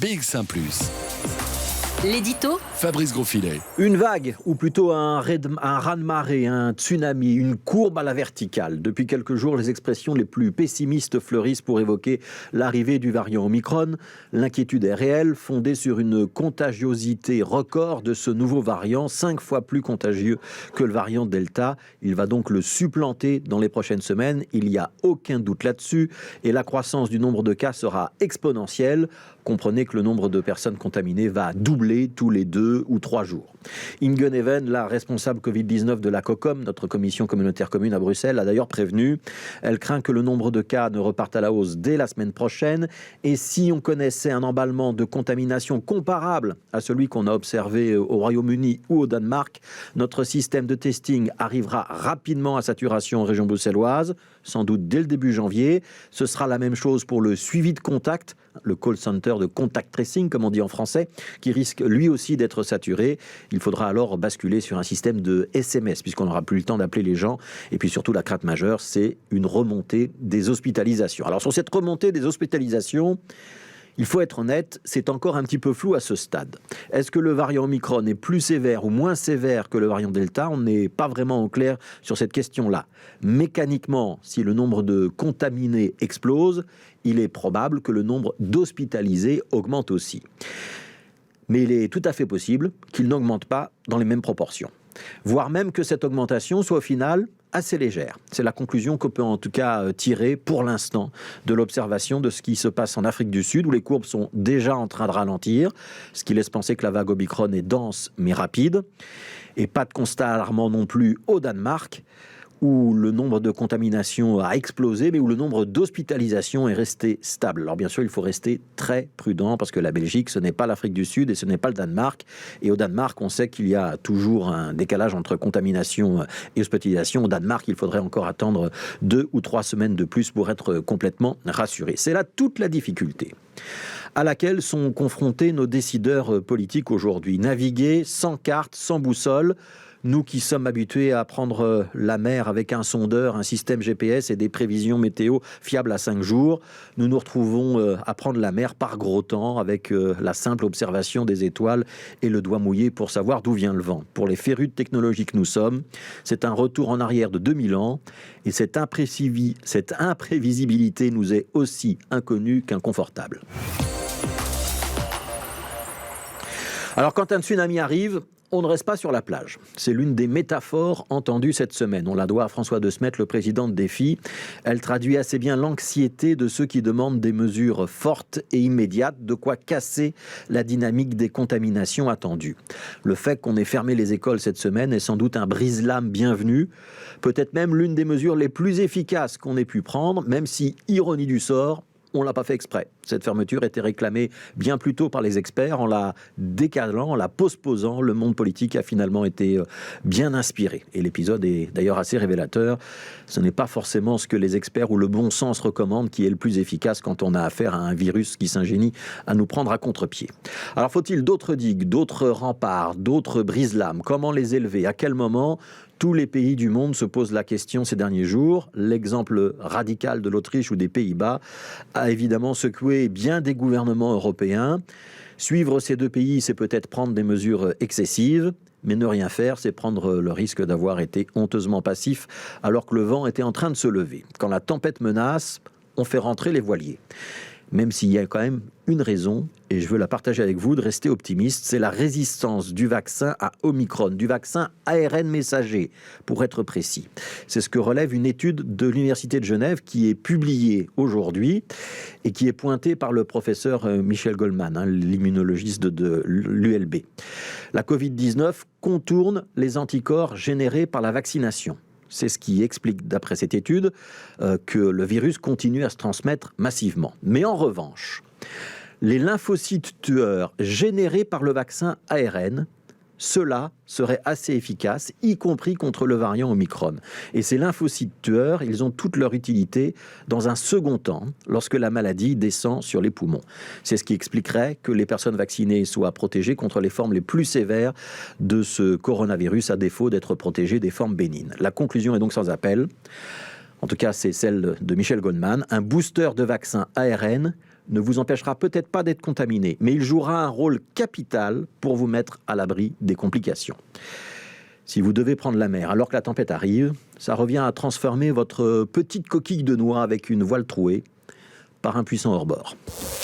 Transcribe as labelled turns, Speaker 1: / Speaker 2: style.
Speaker 1: BX1 ⁇
Speaker 2: L'édito
Speaker 1: Fabrice Grosfilet.
Speaker 3: Une vague, ou plutôt un raz-de-marée, un tsunami, une courbe à la verticale. Depuis quelques jours, les expressions les plus pessimistes fleurissent pour évoquer l'arrivée du variant Omicron. L'inquiétude est réelle, fondée sur une contagiosité record de ce nouveau variant, 5 fois plus contagieux que le variant Delta. Il va donc le supplanter dans les prochaines semaines, il n'y a aucun doute là-dessus, et la croissance du nombre de cas sera exponentielle. Comprenez que le nombre de personnes contaminées va doubler tous les 2 ou 3 jours. Inge Neven, la responsable Covid-19 de la COCOM, notre commission communautaire commune à Bruxelles, a d'ailleurs prévenu. Elle craint que le nombre de cas ne reparte à la hausse dès la semaine prochaine. Et si on connaissait un emballement de contamination comparable à celui qu'on a observé au Royaume-Uni ou au Danemark, notre système de testing arrivera rapidement à saturation en région bruxelloise, sans doute dès le début janvier. Ce sera la même chose pour le suivi de contact, le call center de contact tracing, comme on dit en français, qui risque lui aussi d'être saturé. Il faudra alors basculer sur un système de SMS, puisqu'on n'aura plus le temps d'appeler les gens. Et puis surtout, la crainte majeure, c'est une remontée des hospitalisations. Alors sur cette remontée des hospitalisations, il faut être honnête, c'est encore un petit peu flou à ce stade. Est-ce que le variant Omicron est plus sévère ou moins sévère que le variant Delta ? On n'est pas vraiment au clair sur cette question-là. Mécaniquement, si le nombre de contaminés explose, il est probable que le nombre d'hospitalisés augmente aussi. Mais il est tout à fait possible qu'il n'augmente pas dans les mêmes proportions. Voire même que cette augmentation soit au final assez légère. C'est la conclusion qu'on peut en tout cas tirer pour l'instant de l'observation de ce qui se passe en Afrique du Sud, où les courbes sont déjà en train de ralentir, ce qui laisse penser que la vague Omicron est dense mais rapide. Et pas de constat alarmant non plus au Danemark, où le nombre de contaminations a explosé, mais où le nombre d'hospitalisations est resté stable. Alors bien sûr, il faut rester très prudent, parce que la Belgique, ce n'est pas l'Afrique du Sud et ce n'est pas le Danemark. Et au Danemark, on sait qu'il y a toujours un décalage entre contamination et hospitalisation. Au Danemark, il faudrait encore attendre 2 ou 3 semaines de plus pour être complètement rassuré. C'est là toute la difficulté à laquelle sont confrontés nos décideurs politiques aujourd'hui. Naviguer sans carte, sans boussole. Nous qui sommes habitués à prendre la mer avec un sondeur, un système GPS et des prévisions météo fiables à 5 jours, nous nous retrouvons à prendre la mer par gros temps avec la simple observation des étoiles et le doigt mouillé pour savoir d'où vient le vent. Pour les férus de technologie que nous sommes, c'est un retour en arrière de 2000 ans et cette imprévisibilité nous est aussi inconnue qu'inconfortable. Alors quand un tsunami arrive, on ne reste pas sur la plage. C'est l'une des métaphores entendues cette semaine. On la doit à François De Smet, le président de Défi. Elle traduit assez bien l'anxiété de ceux qui demandent des mesures fortes et immédiates, de quoi casser la dynamique des contaminations attendues. Le fait qu'on ait fermé les écoles cette semaine est sans doute un brise-lames bienvenu, peut-être même l'une des mesures les plus efficaces qu'on ait pu prendre, même si, ironie du sort, on ne l'a pas fait exprès. Cette fermeture était réclamée bien plus tôt par les experts. En la décalant, en la postposant, le monde politique a finalement été bien inspiré. Et l'épisode est d'ailleurs assez révélateur. Ce n'est pas forcément ce que les experts ou le bon sens recommandent qui est le plus efficace quand on a affaire à un virus qui s'ingénie à nous prendre à contre-pied. Alors faut-il d'autres digues, d'autres remparts, d'autres brise-lames ? Comment les élever ? À quel moment ? Tous les pays du monde se posent la question ces derniers jours. L'exemple radical de l'Autriche ou des Pays-Bas a évidemment secoué bien des gouvernements européens. Suivre ces 2 pays, c'est peut-être prendre des mesures excessives, mais ne rien faire, c'est prendre le risque d'avoir été honteusement passif alors que le vent était en train de se lever. Quand la tempête menace, on fait rentrer les voiliers. Même s'il y a quand même une raison, et je veux la partager avec vous, de rester optimiste, c'est la résistance du vaccin à Omicron, du vaccin ARN messager, pour être précis. C'est ce que relève une étude de l'Université de Genève qui est publiée aujourd'hui et qui est pointée par le professeur Michel Goldman, l'immunologiste de l'ULB. La Covid-19 contourne les anticorps générés par la vaccination. C'est ce qui explique, d'après cette étude, que le virus continue à se transmettre massivement. Mais en revanche, les lymphocytes tueurs générés par le vaccin ARN, ceux-là seraient assez efficaces, y compris contre le variant Omicron. Et ces lymphocytes tueurs, ils ont toute leur utilité dans un second temps, lorsque la maladie descend sur les poumons. C'est ce qui expliquerait que les personnes vaccinées soient protégées contre les formes les plus sévères de ce coronavirus, à défaut d'être protégées des formes bénignes. La conclusion est donc sans appel. En tout cas, c'est celle de Michel Goldman. Un booster de vaccin ARN ne vous empêchera peut-être pas d'être contaminé, mais il jouera un rôle capital pour vous mettre à l'abri des complications. Si vous devez prendre la mer alors que la tempête arrive, ça revient à transformer votre petite coquille de noix avec une voile trouée par un puissant hors-bord.